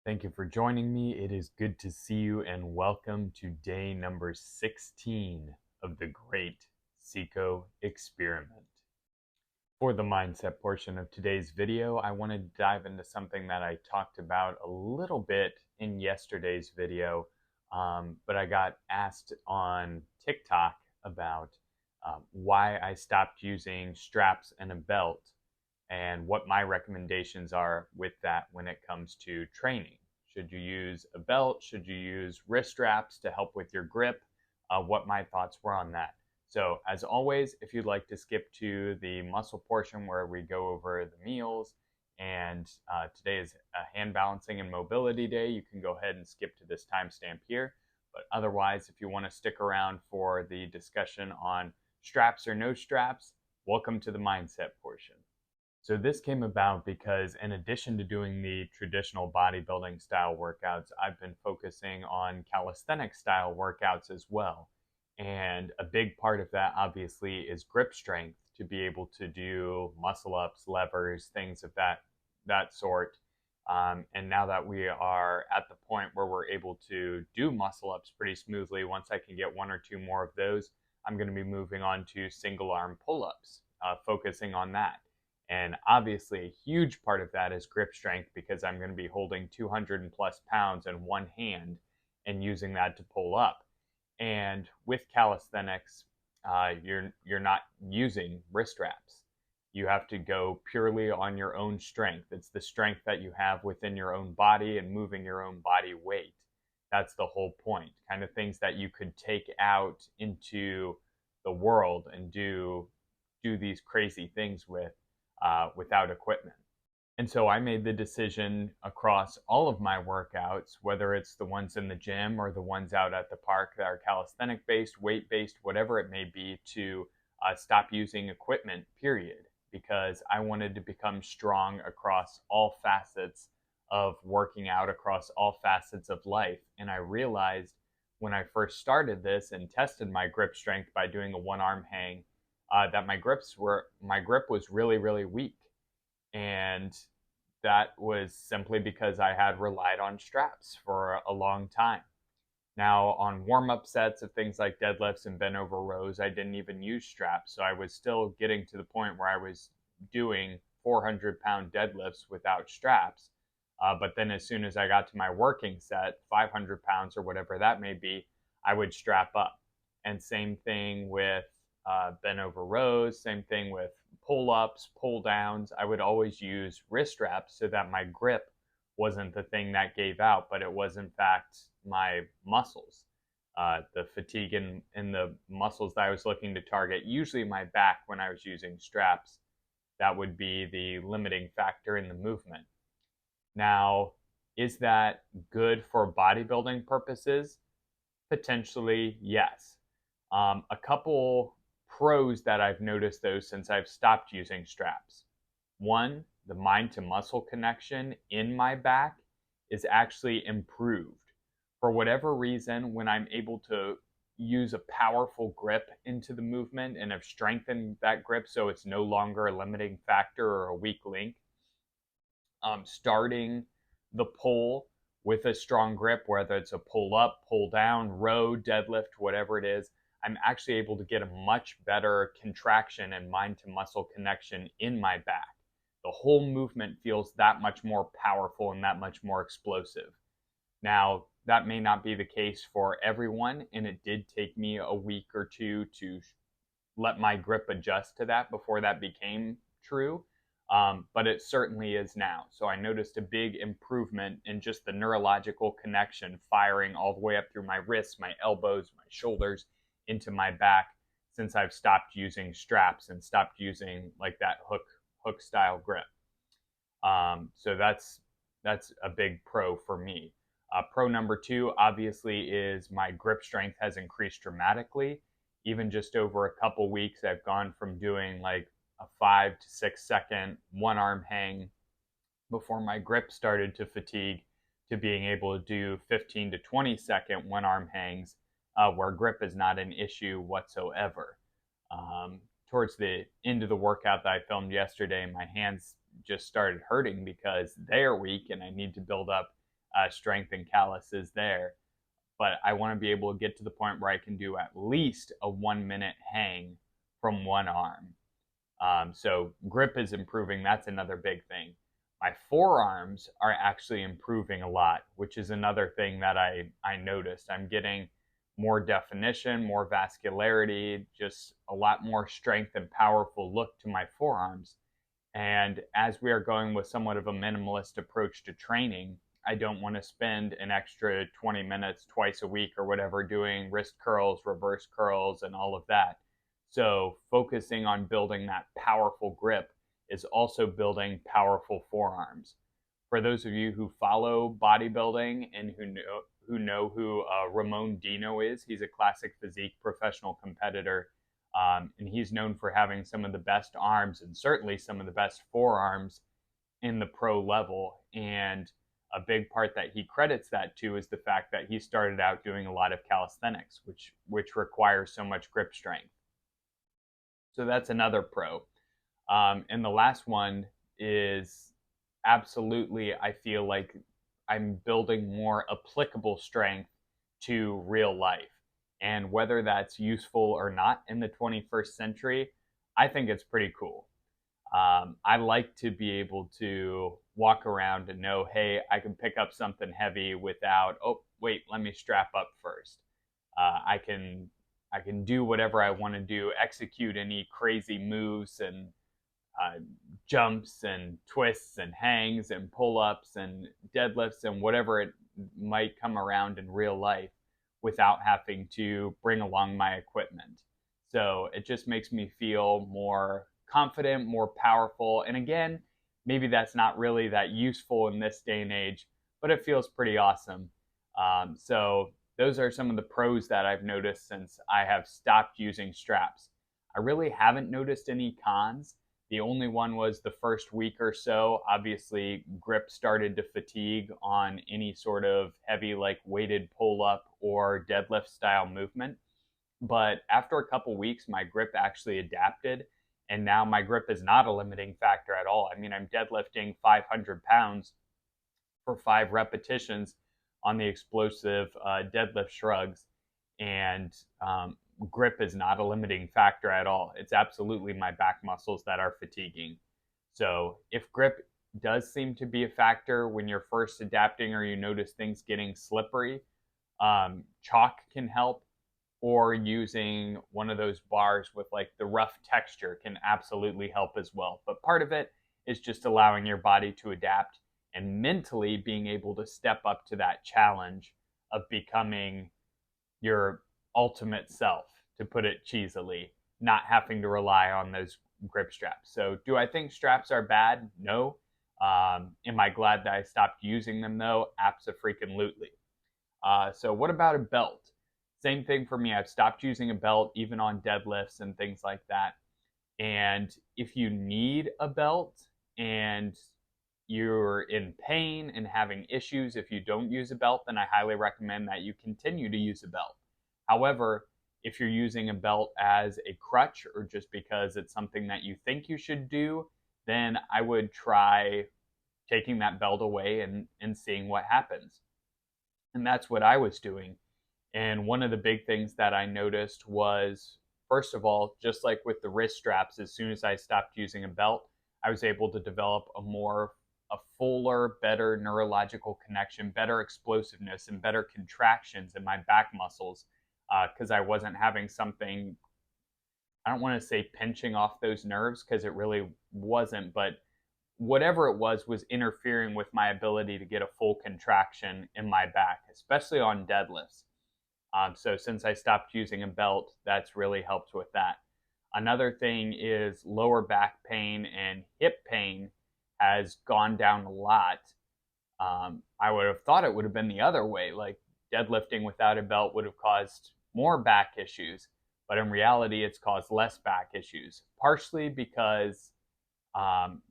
Thank you for joining me. It is good to see you and welcome to day number 16 of the Great CICO Experiment. For the mindset portion of today's video, I want to dive into something that I talked about a little bit in yesterday's video, but I got asked on TikTok about why I stopped using straps and a belt and what my recommendations are with that when it comes to training. Should you use a belt? Should you use wrist straps to help with your grip? What my thoughts were on that. So as always, if you'd like to skip to the muscle portion where we go over the meals, and today is a hand balancing and mobility day, you can go ahead and skip to this timestamp here. But otherwise, if you want to stick around for the discussion on straps or no straps, welcome to the mindset portion. So this came about because in addition to doing the traditional bodybuilding style workouts, I've been focusing on calisthenic style workouts as well. And a big part of that obviously is grip strength to be able to do muscle ups, levers, things of that sort. And now that we are at the point where we're able to do muscle ups pretty smoothly, once I can get one or two more of those, I'm going to be moving on to single arm pull-ups, focusing on that. And obviously a huge part of that is grip strength because I'm going to be holding 200 plus pounds in one hand and using that to pull up. And with calisthenics, you're not using wrist straps. You have to go purely on your own strength. It's the strength that you have within your own body and moving your own body weight. That's the whole point. Kind of things that you could take out into the world and do these crazy things with. Without equipment. And so I made the decision across all of my workouts, whether it's the ones in the gym or the ones out at the park that are calisthenic based, weight based, whatever it may be, to stop using equipment, period, because I wanted to become strong across all facets of working out, across all facets of life. And I realized when I first started this and tested my grip strength by doing a one arm hang, that my grip was really, really weak. And that was simply because I had relied on straps for a long time. Now, on warm-up sets of things like deadlifts and bent over rows, I didn't even use straps. So I was still getting to the point where I was doing 400-pound deadlifts without straps. But then as soon as I got to my working set, 500 pounds or whatever that may be, I would strap up. And same thing with bent over rows, same thing with pull-ups, pull-downs. I would always use wrist straps so that my grip wasn't the thing that gave out, but it was in fact my muscles. The fatigue in the muscles that I was looking to target, usually my back when I was using straps, that would be the limiting factor in the movement. Now, is that good for bodybuilding purposes? Potentially, yes. A couple pros that I've noticed though since I've stopped using straps. One, the mind to muscle connection in my back is actually improved. For whatever reason, when I'm able to use a powerful grip into the movement and have strengthened that grip so it's no longer a limiting factor or a weak link, starting the pull with a strong grip, whether it's a pull up, pull down, row, deadlift, whatever it is, I'm actually able to get a much better contraction and mind to muscle connection in my back. The whole movement feels that much more powerful and that much more explosive. Now, that may not be the case for everyone, and it did take me a week or two to let my grip adjust to that before that became true. But it certainly is now. So I noticed a big improvement in just the neurological connection firing all the way up through my wrists, my elbows, my shoulders, into my back since I've stopped using straps and stopped using like that hook style grip. So that's a big pro for me. Pro number two obviously is my grip strength has increased dramatically. Even just over a couple weeks, I've gone from doing like a 5 to 6 second one arm hang before my grip started to fatigue to being able to do 15 to 20 second one arm hangs where grip is not an issue whatsoever. Towards the end of the workout that I filmed yesterday, my hands just started hurting because they're weak and I need to build up strength and calluses there. But I want to be able to get to the point where I can do at least a 1 minute hang from one arm. So grip is improving. That's another big thing. My forearms are actually improving a lot, which is another thing that I noticed. I'm getting more definition, more vascularity, just a lot more strength and powerful look to my forearms. And as we are going with somewhat of a minimalist approach to training, I don't want to spend an extra 20 minutes twice a week or whatever doing wrist curls, reverse curls, and all of that. So focusing on building that powerful grip is also building powerful forearms. For those of you who follow bodybuilding and who know who Ramon Dino is, he's a classic physique professional competitor. And he's known for having some of the best arms and certainly some of the best forearms in the pro level. And a big part that he credits that to is the fact that he started out doing a lot of calisthenics, which requires so much grip strength. So that's another pro. And the last one is absolutely, I feel like I'm building more applicable strength to real life. And whether that's useful or not in the 21st century, I think it's pretty cool. I like to be able to walk around and know, hey, I can pick up something heavy without, oh, wait, let me strap up first. I can do whatever I want to do, execute any crazy moves and jumps and twists and hangs and pull-ups and deadlifts and whatever it might come around in real life without having to bring along my equipment. So it just makes me feel more confident, more powerful. And again, maybe that's not really that useful in this day and age, but it feels pretty awesome. So those are some of the pros that I've noticed since I have stopped using straps. I really haven't noticed any cons. The only one was the first week or so. Obviously, grip started to fatigue on any sort of heavy, like weighted pull-up or deadlift style movement. But after a couple weeks, my grip actually adapted, and now my grip is not a limiting factor at all. I mean, I'm deadlifting 500 pounds for 5 repetitions on the explosive deadlift shrugs, and grip is not a limiting factor at all. It's absolutely my back muscles that are fatiguing. So if grip does seem to be a factor when you're first adapting or you notice things getting slippery, chalk can help, or using one of those bars with like the rough texture can absolutely help as well. But part of it is just allowing your body to adapt and mentally being able to step up to that challenge of becoming your ultimate self, to put it cheesily, not having to rely on those grip straps. So do I think straps are bad? No. Am I glad that I stopped using them though? Abso-freaking-lutely. So what about a belt? Same thing for me. I've stopped using a belt even on deadlifts and things like that. And if you need a belt and you're in pain and having issues if you don't use a belt, then I highly recommend that you continue to use a belt. However, if you're using a belt as a crutch or just because it's something that you think you should do, then I would try taking that belt away and seeing what happens. And that's what I was doing. And one of the big things that I noticed was, first of all, just like with the wrist straps, as soon as I stopped using a belt, I was able to develop a fuller, better neurological connection, better explosiveness, and better contractions in my back muscles, because I wasn't having something, I don't want to say pinching off those nerves, because it really wasn't, but whatever it was interfering with my ability to get a full contraction in my back, especially on deadlifts. So since I stopped using a belt, that's really helped with that. Another thing is lower back pain and hip pain has gone down a lot. I would have thought it would have been the other way, like deadlifting without a belt would have caused more back issues, but in reality it's caused less back issues, partially because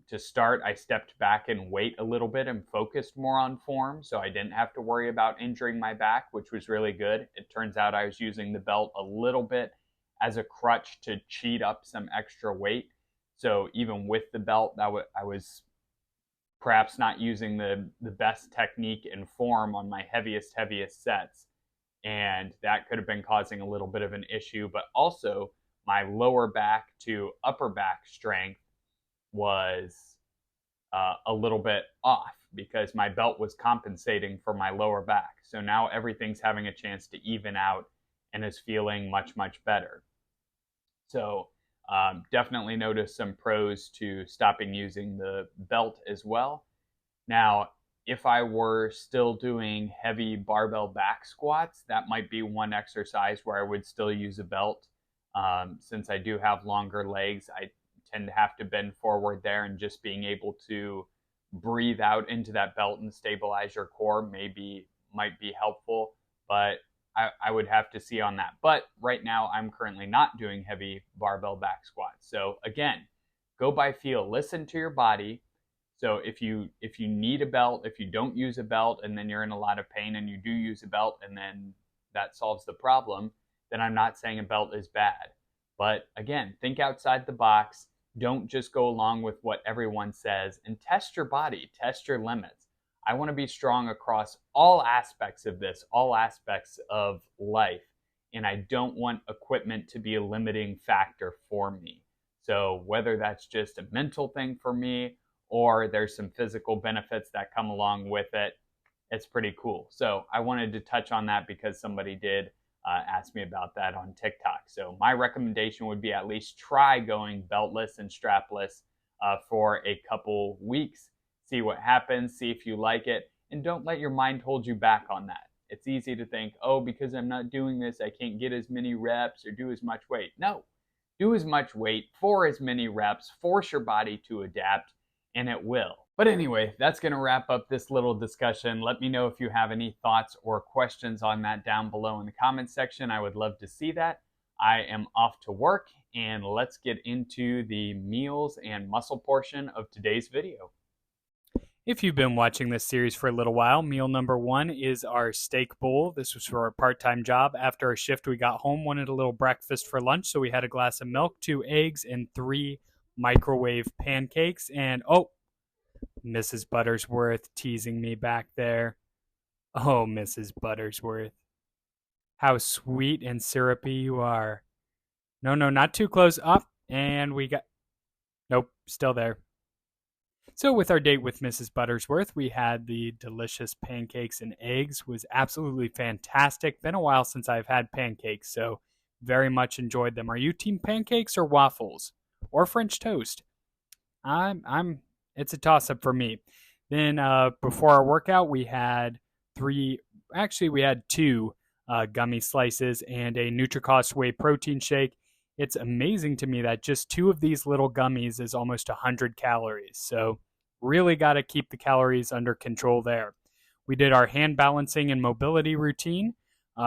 to start, I stepped back in weight a little bit and focused more on form, so I didn't have to worry about injuring my back, which was really good. It turns out I was using the belt a little bit as a crutch to cheat up some extra weight. So even with the belt, I was perhaps not using the best technique and form on my heaviest sets. And that could have been causing a little bit of an issue. But also, my lower back to upper back strength was a little bit off because my belt was compensating for my lower back. So now everything's having a chance to even out and is feeling much, much better. So definitely notice some pros to stopping using the belt as well. Now, if I were still doing heavy barbell back squats, that might be one exercise where I would still use a belt. Since I do have longer legs, I tend to have to bend forward there, and just being able to breathe out into that belt and stabilize your core might be helpful, but I would have to see on that. But right now, I'm currently not doing heavy barbell back squats. So again, go by feel. Listen to your body. So if you need a belt, if you don't use a belt, and then you're in a lot of pain and you do use a belt, and then that solves the problem, then I'm not saying a belt is bad. But again, think outside the box. Don't just go along with what everyone says, and test your body, test your limits. I want to be strong across all aspects of this, all aspects of life, and I don't want equipment to be a limiting factor for me. So whether that's just a mental thing for me, or there's some physical benefits that come along with it, it's pretty cool. So I wanted to touch on that because somebody did ask me about that on TikTok. So my recommendation would be at least try going beltless and strapless for a couple weeks. See what happens, see if you like it, and don't let your mind hold you back on that. It's easy to think, oh, because I'm not doing this, I can't get as many reps or do as much weight. No, do as much weight for as many reps, force your body to adapt, and it will. But anyway, that's going to wrap up this little discussion. Let me know if you have any thoughts or questions on that down below in the comments section. I would love to see that. I am off to work, and let's get into the meals and muscle portion of today's video. If you've been watching this series for a little while, meal number 1 is our steak bowl. This was for our part-time job. After our shift, we got home, wanted a little breakfast for lunch, so we had a glass of milk, 2 eggs, and 3 microwave pancakes. And, oh, Mrs. Buttersworth teasing me back there. Oh, Mrs. Buttersworth. How sweet and syrupy you are. No, not too close. Up, and we got... Nope, still there. So with our date with Mrs. Buttersworth, we had the delicious pancakes and eggs. Was absolutely fantastic. Been a while since I've had pancakes, so very much enjoyed them. Are you team pancakes or waffles or French toast? It's a toss-up for me. Then before our workout, we had two gummy slices and a Nutri-Cost whey protein shake. It's amazing to me that just 2 of these little gummies is almost 100 calories. So really got to keep the calories under control there. We did our hand balancing and mobility routine.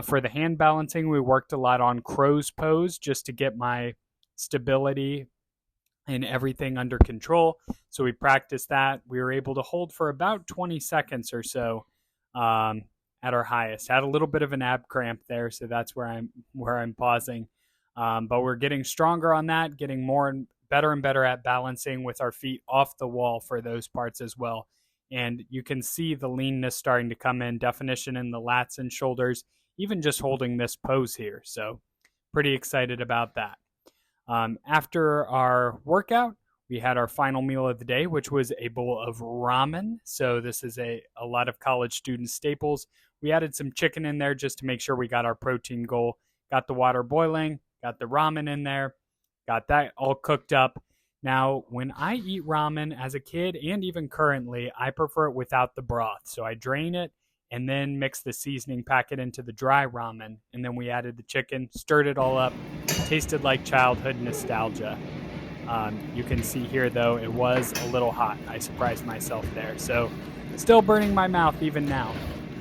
For the hand balancing, we worked a lot on crow's pose just to get my stability and everything under control. So we practiced that. We were able to hold for about 20 seconds or so at our highest. Had a little bit of an ab cramp there, so that's where I'm pausing. But we're getting stronger on that, getting and better at balancing with our feet off the wall for those parts as well. And you can see the leanness starting to come in, definition in the lats and shoulders, even just holding this pose here. So pretty excited about that. After our workout, we had our final meal of the day, which was a bowl of ramen. So this is a lot of college student staples. We added some chicken in there just to make sure we got our protein goal. Got the water boiling, got the ramen in there, got that all cooked up. Now, when I eat ramen as a kid and even currently, I prefer it without the broth. So I drain it and then mix the seasoning packet into the dry ramen. And then we added the chicken, stirred it all up, tasted like childhood nostalgia. You can see here, though, it was a little hot. I surprised myself there. So still burning my mouth even now.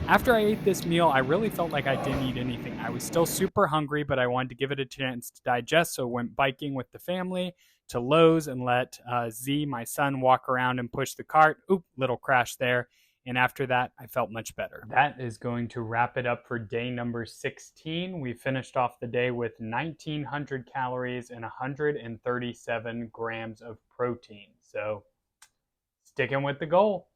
After I ate this meal, I really felt like I didn't eat anything. I was still super hungry, but I wanted to give it a chance to digest, so went biking with the family to Lowe's and let Z, my son, walk around and push the cart. Oop, little crash there. And after that, I felt much better. That is going to wrap it up for day number 16. We finished off the day with 1,900 calories and 137 grams of protein. So sticking with the goal.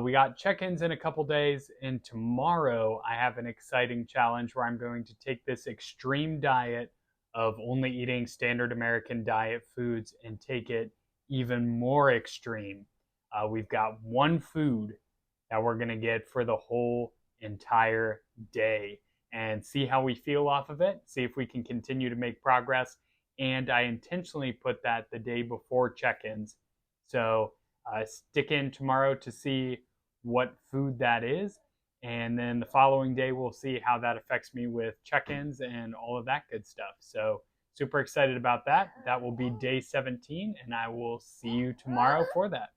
We got check-ins in a couple days, and tomorrow I have an exciting challenge where I'm going to take this extreme diet of only eating standard American diet foods and take it even more extreme. We've got one food that we're going to get for the whole entire day and see how we feel off of it, see if we can continue to make progress. And I intentionally put that the day before check-ins. So stick in tomorrow to see what food that is. And then the following day, we'll see how that affects me with check-ins and all of that good stuff. So super excited about that. That will be day 17, and I will see you tomorrow for that.